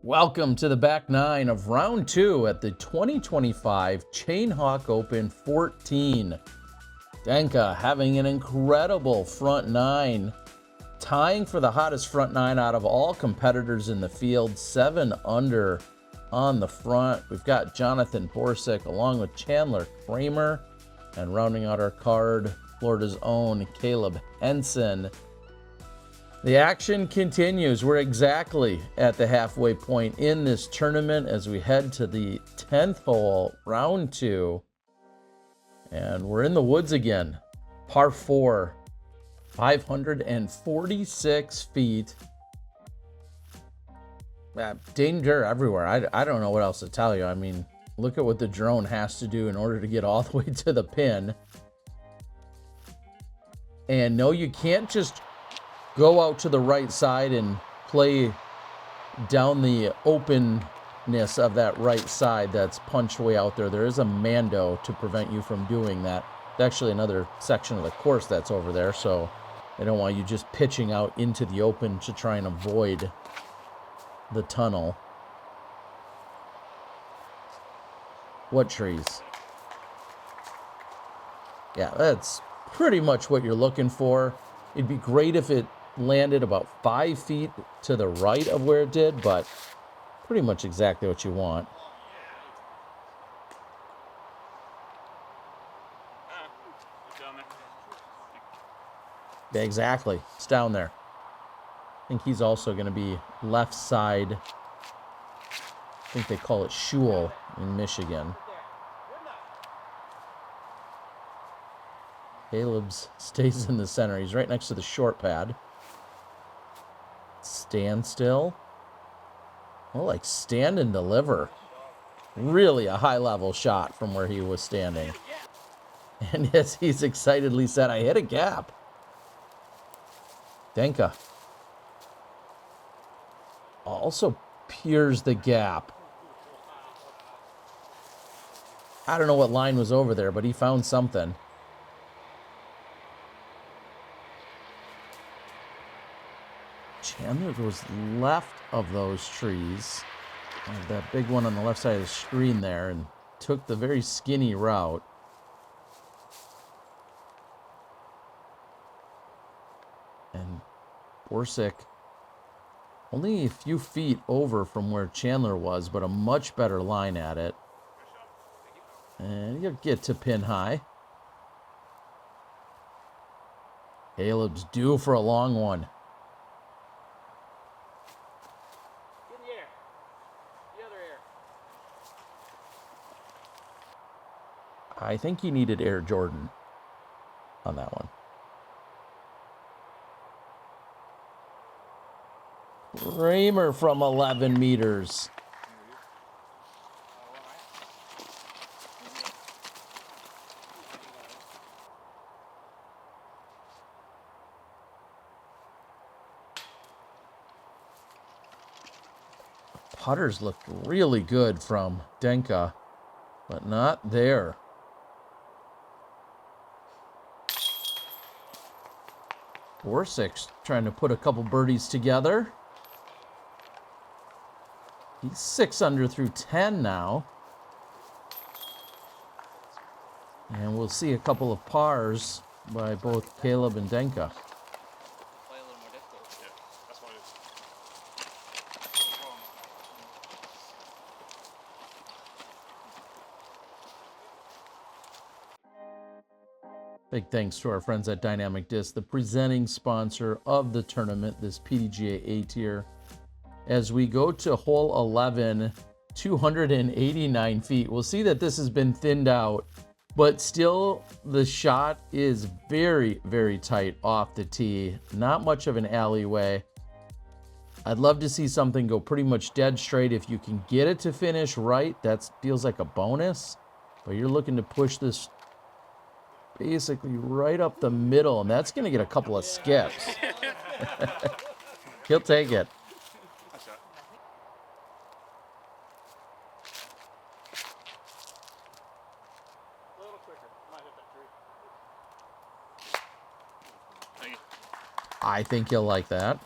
Welcome to the back nine of round two at the 2025 Chainhawk Open 14. Denka having an incredible front nine, tying for the hottest front nine out of all competitors in the field, 7 under on the front. We've got Jonathan Borzick along with Chandler Kramer, and rounding out our card, Florida's own Caleb Henson. The action continues. We're exactly at the halfway point in this tournament as we head to the 10th hole, round two. And we're in the woods again. Par 4, 546 feet. Danger everywhere. I don't know what else to tell you. I mean, look at what the drone has to do in order to get all the way to the pin. And no, you can't just go out to the right side and play down the openness of that right side that's punched way out there. There is a Mando to prevent you from doing that. There's actually another section of the course that's over there, so they don't want you just pitching out into the open to try and avoid the tunnel. What trees? Yeah, that's pretty much what you're looking for. It'd be great if it landed about 5 feet to the right of where it did, but pretty much exactly what you want. Yeah, exactly. It's down there. I think he's also going to be left side. I think they call it Shule in Michigan. Caleb's stays in the center. He's right next to the short pad. Stand still. Well, like stand and deliver. Really a high-level shot from where he was standing. And as he's excitedly said, I hit a gap. Denka also peers the gap. I don't know what line was over there, but he found something. Chandler goes left of those trees, that big one on the left side of the screen there, and took the very skinny route. And Borzick only a few feet over from where Chandler was, but a much better line at it. And you'll get to pin high. Caleb's due for a long one. I think he needed Air Jordan on that one. Kramer from 11 meters. Putters looked really good from Denka, but not there. Borzick's trying to put a couple birdies together. He's 6 under through 10 now. And we'll see a couple of pars by both Caleb and Denka. Big thanks to our friends at Dynamic Disc, the presenting sponsor of the tournament, this PDGA A tier. As we go to hole 11, 289 feet, we'll see that this has been thinned out, but still the shot is very, very tight off the tee. Not much of an alleyway. I'd love to see something go pretty much dead straight. If you can get it to finish right, that feels like a bonus, but you're looking to push this basically right up the middle, and that's going to get a couple of skips. He'll take it. I think he'll like that.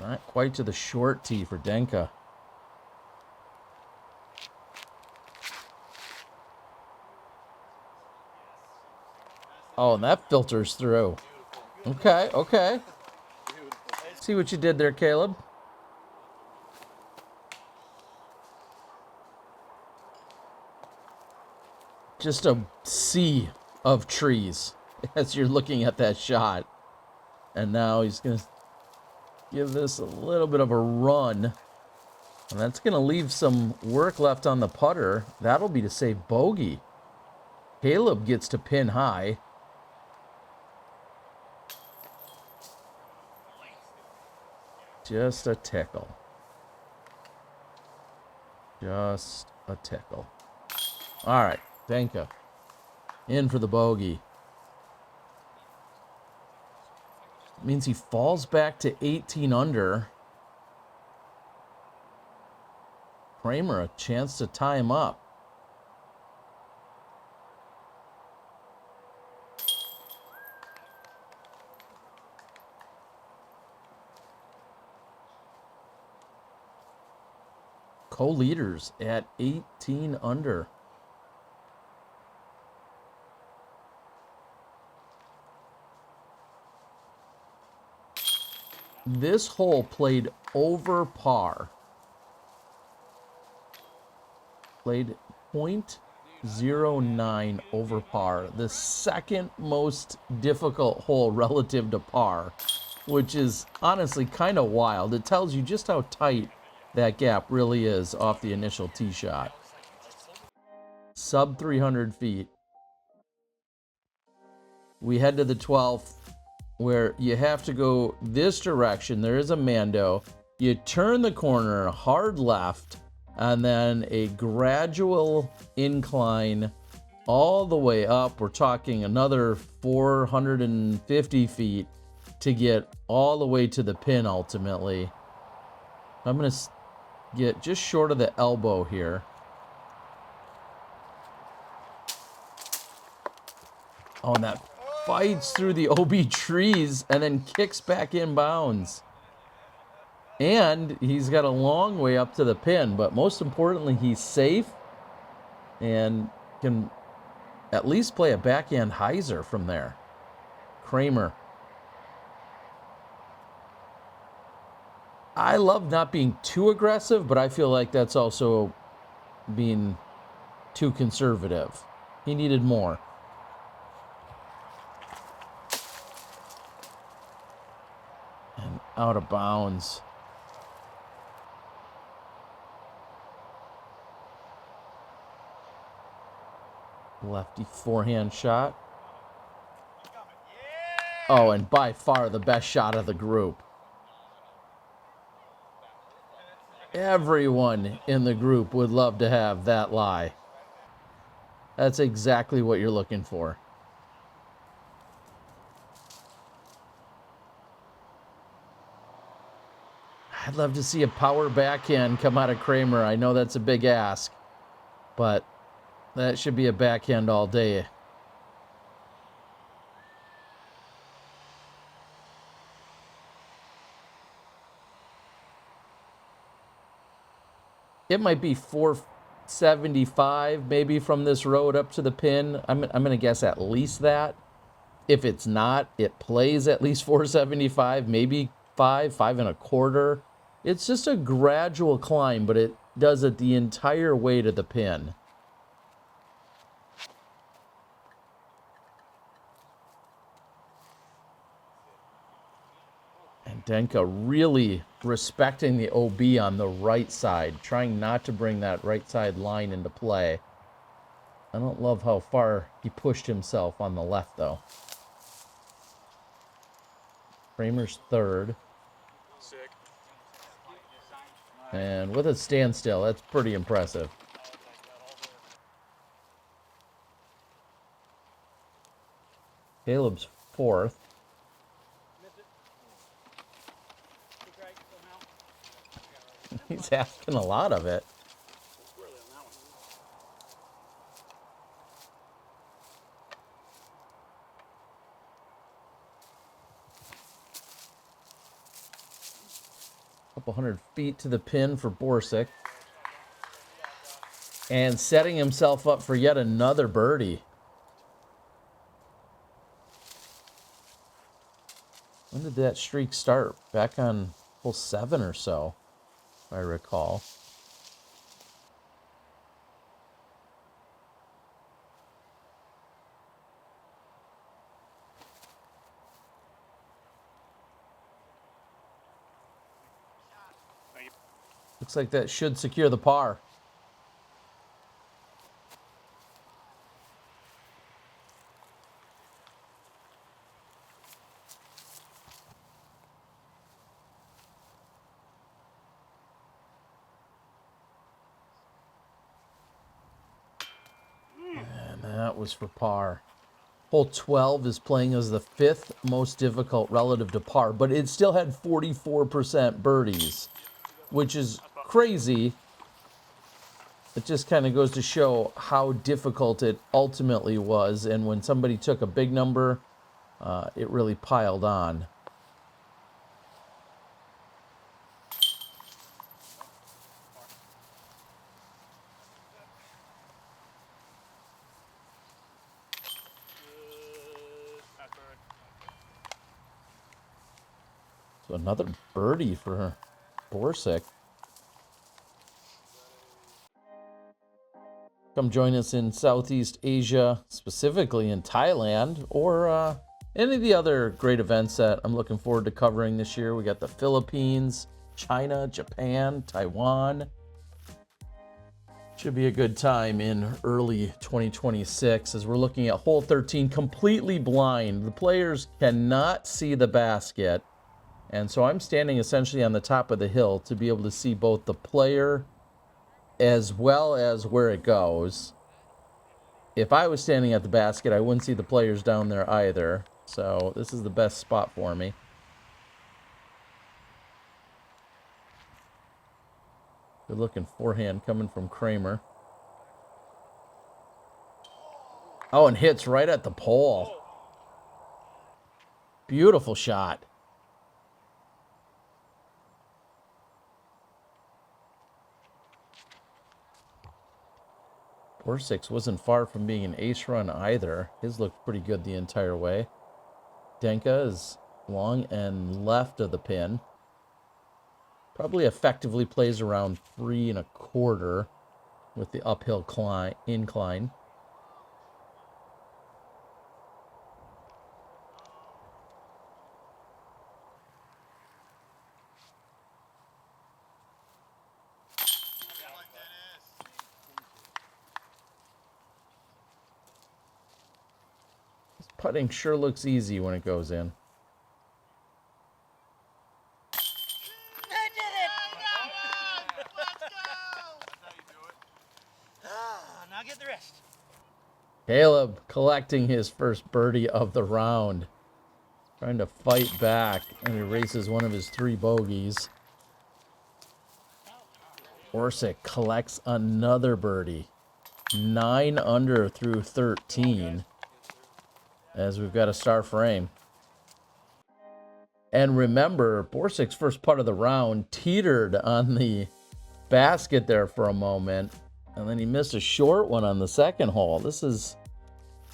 Not quite to the short tee for Denka. Oh, and that filters through. Okay, okay. See what you did there, Caleb. Just a sea of trees as you're looking at that shot. And now he's going to give this a little bit of a run. And that's going to leave some work left on the putter. That'll be to save bogey. Caleb gets to pin high. Just a tickle. Just a tickle. All right, Denka. In for the bogey. Means he falls back to 18 under. Kramer, a chance to tie him up. Co-leaders at 18 under. This hole played over par. Played .09 over par. The second most difficult hole relative to par, which is honestly kind of wild. It tells you just how tight that gap really is off the initial tee shot. Sub 300 feet. We head to the 12th, where you have to go this direction. There is a Mando. You turn the corner, hard left, and then a gradual incline all the way up. We're talking another 450 feet to get all the way to the pin ultimately. I'm going to get just short of the elbow here. Oh, and that fights through the OB trees and then kicks back in bounds. And he's got a long way up to the pin, but most importantly, he's safe and can at least play a backhand hyzer from there. Kramer. I love not being too aggressive, but I feel like that's also being too conservative. He needed more. And out of bounds. Lefty forehand shot. Oh, and by far the best shot of the group. Everyone in the group would love to have that lie. That's exactly what you're looking for. I'd love to see a power backhand come out of Kramer. I know that's a big ask, but that should be a backhand all day. It might be 475 maybe from this road up to the pin. I'm going to guess at least that. If it's not, it plays at least 475, maybe 5.25. It's just a gradual climb, but it does it the entire way to the pin. And Denka really respecting the OB on the right side, trying not to bring that right side line into play. I don't love how far he pushed himself on the left, though. Kramer's third. And with a standstill, that's pretty impressive. Caleb's fourth. He's asking a lot of it. Couple 100 feet to the pin for Borzick. And setting himself up for yet another birdie. When did that streak start? Back on hole 7 or so, if I recall. Looks like that should secure the par. And that was for par. Hole 12 is playing as the 5th most difficult relative to par, but it still had 44% birdies, which is crazy. It just kind of goes to show how difficult it ultimately was, and when somebody took a big number, it really piled on. So another birdie for Borzick. Come join us in Southeast Asia, specifically in Thailand, or any of the other great events that I'm looking forward to covering this year. We got the Philippines, China, Japan, Taiwan. Should be a good time in early 2026 as we're looking at hole 13 completely blind. The players cannot see the basket. And so I'm standing essentially on the top of the hill to be able to see both the player as well as where it goes. If I was standing at the basket, I wouldn't see the players down there either. So this is the best spot for me. Good looking forehand coming from Kramer. Oh, and hits right at the pole. Beautiful shot. Borzick wasn't far from being an ace run either. His looked pretty good the entire way. Denka is long and left of the pin. Probably effectively plays around 3 1/4 with the uphill incline. Putting sure looks easy when it goes in. I did it! Let's go! That's how you do it. Now get the rest. Caleb collecting his first birdie of the round. Trying to fight back and erases one of his 3 bogeys. Borzick collects another birdie. 9 under through 13. As we've got a star frame. And remember, Borzick's first putt of the round teetered on the basket there for a moment. And then he missed a short one on the second hole. This is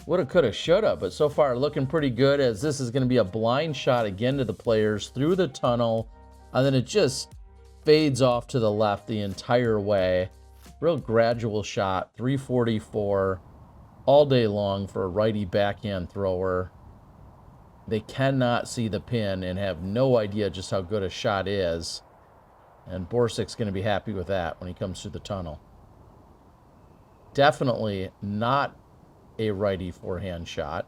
woulda, coulda, shoulda. But so far looking pretty good, as this is going to be a blind shot again to the players through the tunnel. And then it just fades off to the left the entire way. Real gradual shot, 344. All day long for a righty backhand thrower. They cannot see the pin and have no idea just how good a shot is. And Borzick's going to be happy with that when he comes through the tunnel. Definitely not a righty forehand shot.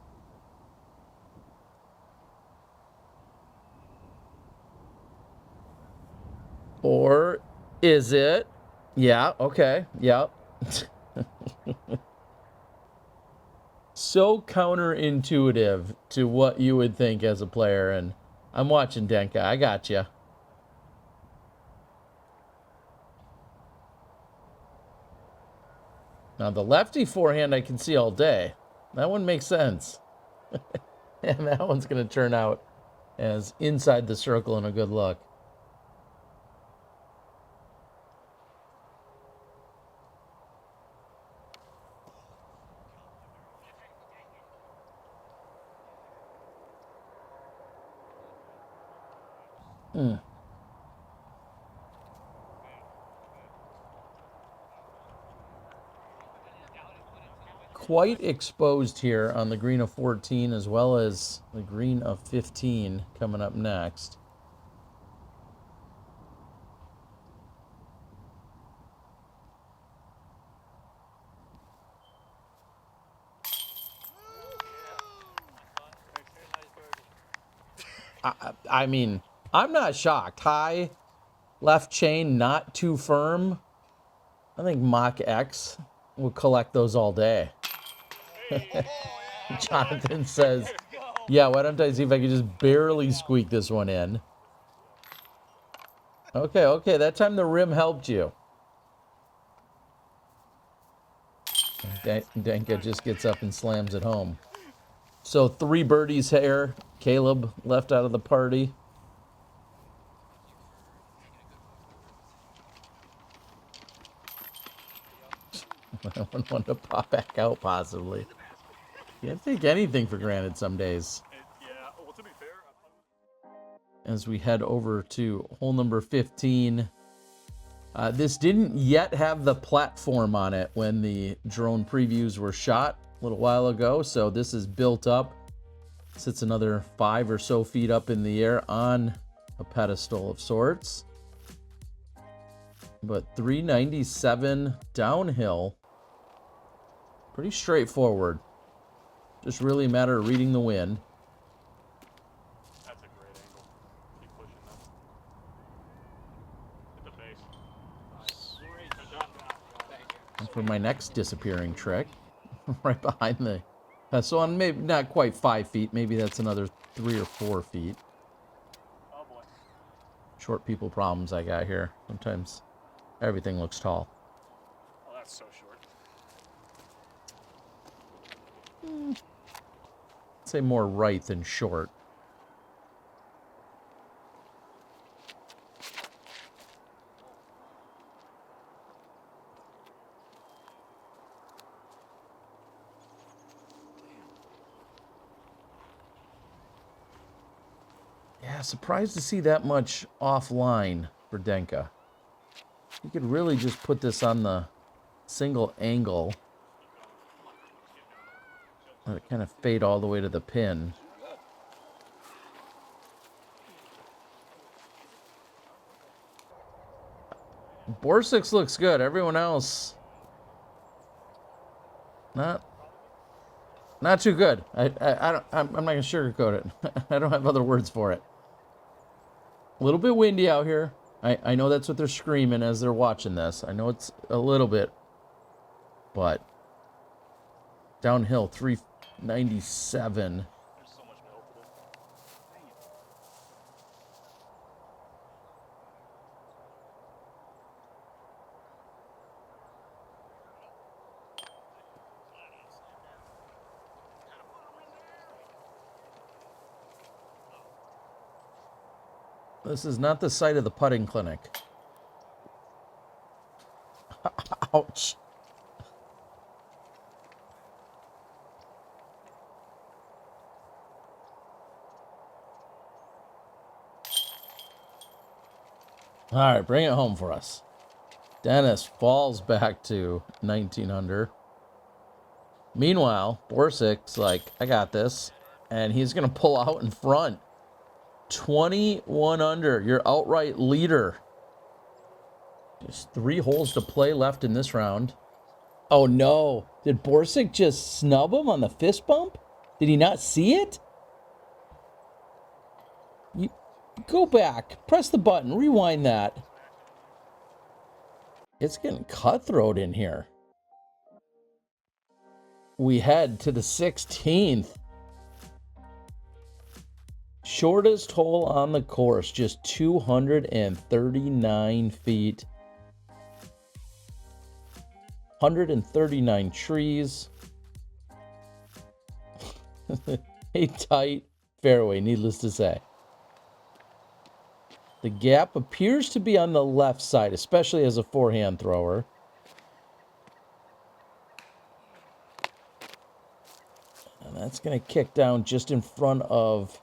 Or is it? Yeah, okay, yep. So counterintuitive to what you would think as a player. And I'm watching Denka. I got you. Now, the lefty forehand I can see all day. That one makes sense. And that one's going to turn out as inside the circle and a good look. Quite exposed here on the green of 14 as well as the green of 15 coming up next. I mean, I'm not shocked. High, left chain, not too firm. I think Mach X will collect those all day. Jonathan says, yeah, why don't I see if I can just barely squeak this one in. Okay, okay, that time the rim helped you. Denka just gets up and slams it home. So 3 birdies here. Caleb left out of the party. I wouldn't want to pop back out, possibly. You can't take anything for granted some days. Yeah, well, to be fair, As we head over to hole number 15. This didn't yet have the platform on it when the drone previews were shot a little while ago, so this is built up. Sits another 5 or so feet up in the air on a pedestal of sorts. But 397 downhill. Pretty straightforward. Just really a matter of reading the wind. that's a great angle. Keep pushing that. Hit the face. Nice. Good job. Thank you. And for my next disappearing trick, right behind the... so on maybe not quite 5 feet, maybe that's another 3 or 4 feet. Oh boy. Short people problems I got here. Sometimes everything looks tall. Oh, that's so short. I'd say more right than short. Yeah, surprised to see that much offline for Denka. You could really just put this on the single angle. Let it kind of fade all the way to the pin. Borzick looks good. Everyone else, not too good. I'm not gonna sugarcoat it. I don't have other words for it. A little bit windy out here. I know that's what they're screaming as they're watching this. I know it's a little bit, but downhill 397. There's so much metal for this. Dang it. This is not the site of the putting clinic. Ouch. All right, bring it home for us. Dennis falls back to 19 under. Meanwhile, Borzick's like, I got this. And he's going to pull out in front. 21 under, your outright leader. Just 3 holes to play left in this round. Oh no, did Borzick just snub him on the fist bump? Did he not see it? You go back, press the button, rewind that. It's getting cutthroat in here. We head to the 16th. Shortest hole on the course, just 239 feet. 139 trees. A tight fairway, needless to say. The gap appears to be on the left side, especially as a forehand thrower. And that's going to kick down just in front of,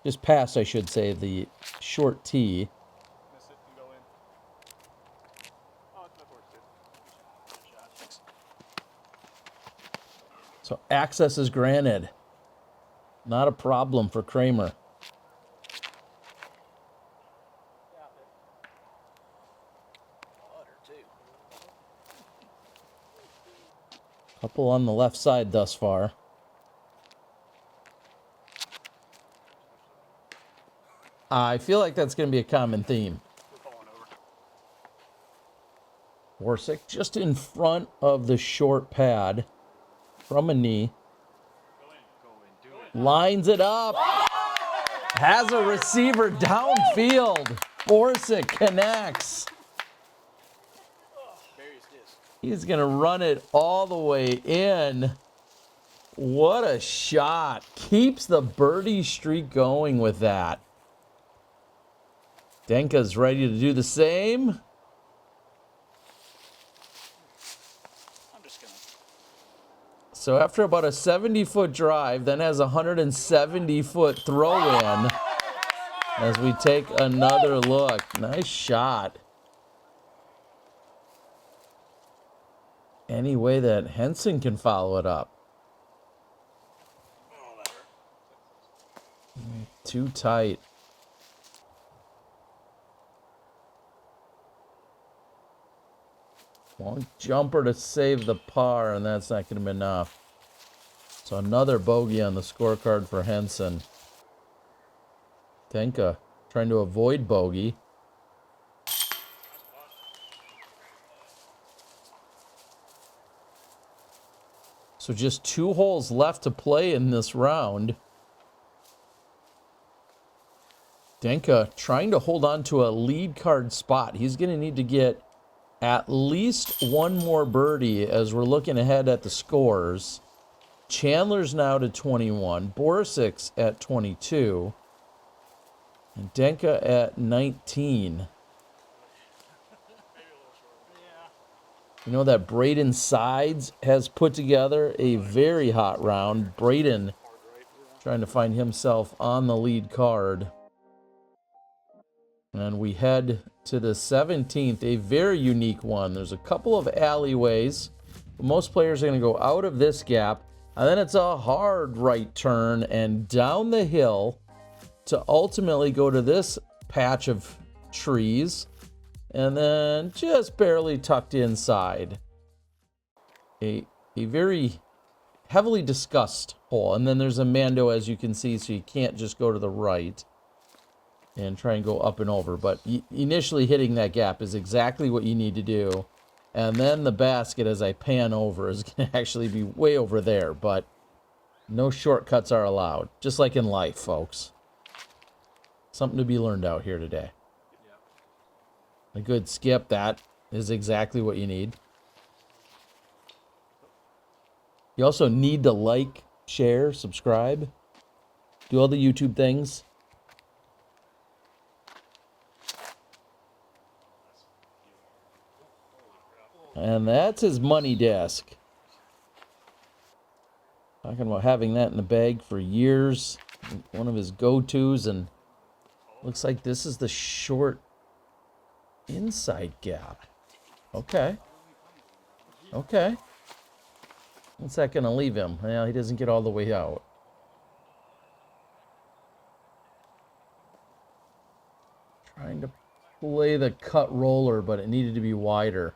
just past, I should say, the short tee. Miss it and go in. Oh, that works too. So access is granted. Not a problem for Kramer. Couple on the left side thus far. I feel like that's going to be a common theme. We're falling over. Borzick just in front of the short pad from a knee. Go in, do it. Lines it up. Has a receiver downfield. Borzick connects. He's going to run it all the way in. What a shot. Keeps the birdie streak going with that. Denka's ready to do the same. I'm just gonna. So after about a 70-foot drive, then has a 170-foot throw in as we take another look. Nice shot. Any way that Henson can follow it up. Too tight. Long jumper to save the par, and that's not going to be enough. So another bogey on the scorecard for Henson. Denka trying to avoid bogey. So just 2 holes left to play in this round. Denka trying to hold on to a lead card spot. He's going to need to get at least one more birdie as we're looking ahead at the scores. Chandler's now to 21. Borzick's at 22. And Denka at 19. You know that Braden Sides has put together a very hot round. Braden trying to find himself on the lead card. And we head to the 17th, a very unique one. There's a couple of alleyways. Most players are going to go out of this gap. And then it's a hard right turn and down the hill to ultimately go to this patch of trees. And then just barely tucked inside. A very heavily discussed hole. And then there's a Mando, as you can see, so you can't just go to the right and try and go up and over. But initially hitting that gap is exactly what you need to do. And then the basket, as I pan over, is going to actually be way over there. But no shortcuts are allowed, just like in life, folks. Something to be learned out here today. A good skip, that is exactly what you need. You also need to like, share, subscribe, do all the YouTube things. And that's his money desk. Talking about having that in the bag for years. One of his go-tos, and looks like this is the short inside gap. Okay. Okay. What's that going to leave him? Well, he doesn't get all the way out. Trying to play the cut roller, but it needed to be wider.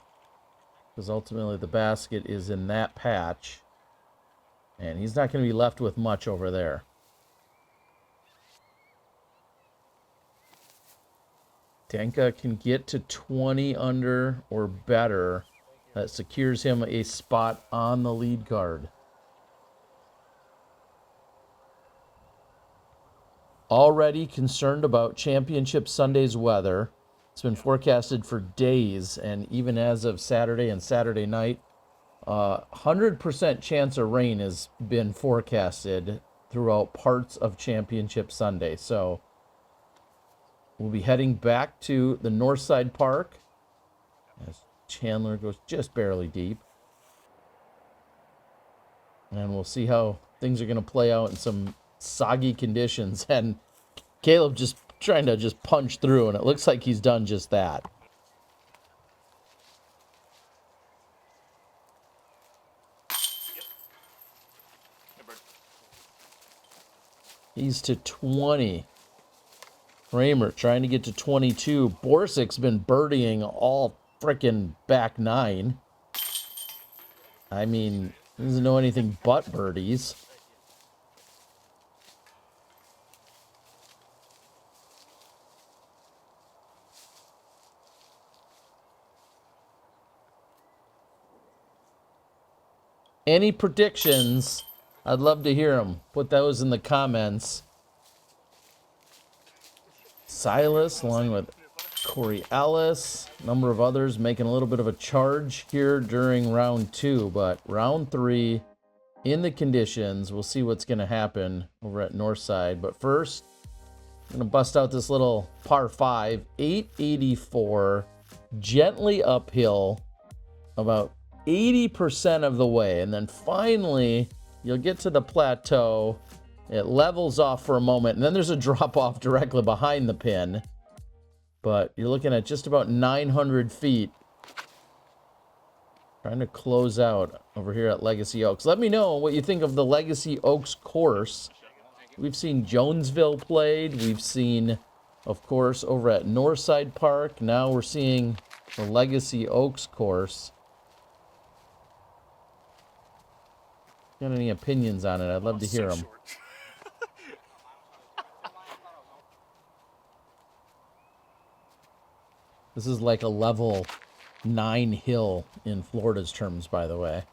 Because ultimately the basket is in that patch. And he's not going to be left with much over there. Denka can get to 20 under or better. That secures him a spot on the lead card. Already concerned about Championship Sunday's weather. It's been forecasted for days, and even as of Saturday and Saturday night, 100% chance of rain has been forecasted throughout parts of Championship Sunday. So we'll be heading back to the Northside Park as Chandler goes just barely deep. And we'll see how things are going to play out in some soggy conditions. And Caleb just trying to just punch through, and it looks like he's done just that. He's to 20. Kramer trying to get to 22. Borzick's been birdieing all frickin' back 9. I mean, he doesn't know anything but birdies. Any predictions? I'd love to hear them. Put those in the comments. Silas, along with Corey Ellis, a number of others making a little bit of a charge here during round 2, but round 3 in the conditions. We'll see what's going to happen over at Northside. But first, I'm going to bust out this little par 5, 884, gently uphill, about 80% of the way, and then finally you'll get to the plateau. It levels off for a moment, and then there's a drop off directly behind the pin, but you're looking at just about 900 feet. Trying to close out over here at Legacy Oaks. Let me know what you think of the Legacy Oaks course. We've seen Jonesville played. We've seen, of course, over at Northside Park. Now we're seeing the Legacy Oaks course. Got any opinions on it? I'd love to hear them. This is like a level 9 hill in Florida's terms, by the way.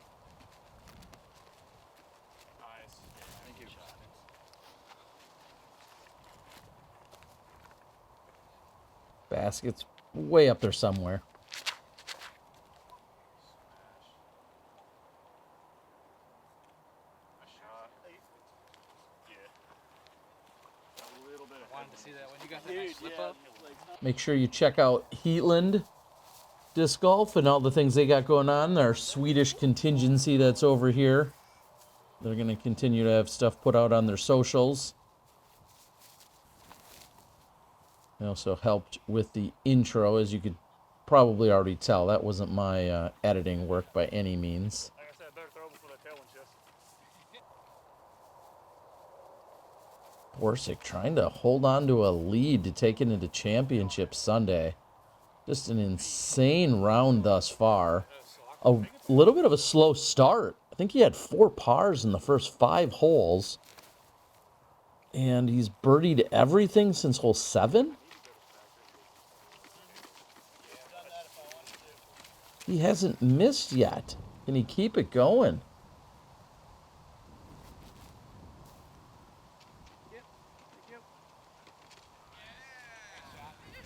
Nice. Thank you. Basket's way up there somewhere. Make sure you check out Heatland Disc Golf and all the things they got going on. Our Swedish contingency that's over here. They're going to continue to have stuff put out on their socials. They also helped with the intro, as you could probably already tell. That wasn't my editing work by any means. Like I said, better throw before that tailwind shifts. Borzick trying to hold on to a lead to take it into Championship Sunday. Just an insane round thus far. A little bit of a slow start. I think he had 4 pars in the first 5 holes. And he's birdied everything since hole 7. He hasn't missed yet. Can he keep it going?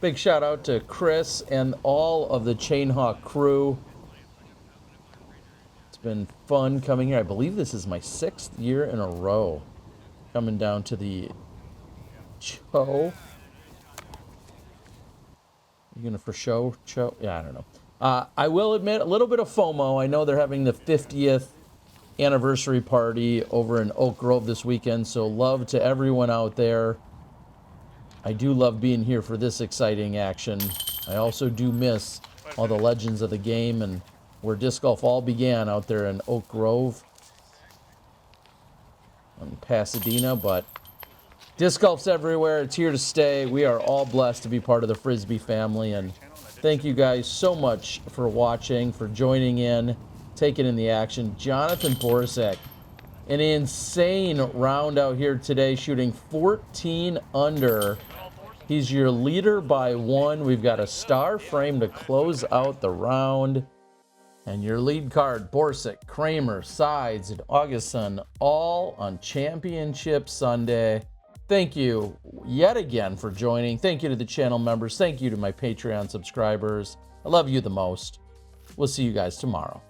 Big shout out to Chris and all of the Chainhawk crew. It's been fun coming here. I believe this is my 6th year in a row coming down to the show. You gonna for show? Yeah, I don't know. I will admit a little bit of FOMO. I know they're having the 50th anniversary party over in Oak Grove this weekend, so love to everyone out there. I do love being here for this exciting action. I also do miss all the legends of the game and where disc golf all began out there in Oak Grove in Pasadena, but disc golf's everywhere. It's here to stay. We are all blessed to be part of the Frisbee family, and thank you guys so much for watching, for joining in, taking in the action. Jonathan Borzick, an insane round out here today, shooting 14 under. He's your leader by 1. We've got a star frame to close out the round. And your lead card, Borzick, Kramer, Sides, and Augustsson, all on Championship Sunday. Thank you yet again for joining. Thank you to the channel members. Thank you to my Patreon subscribers. I love you the most. We'll see you guys tomorrow.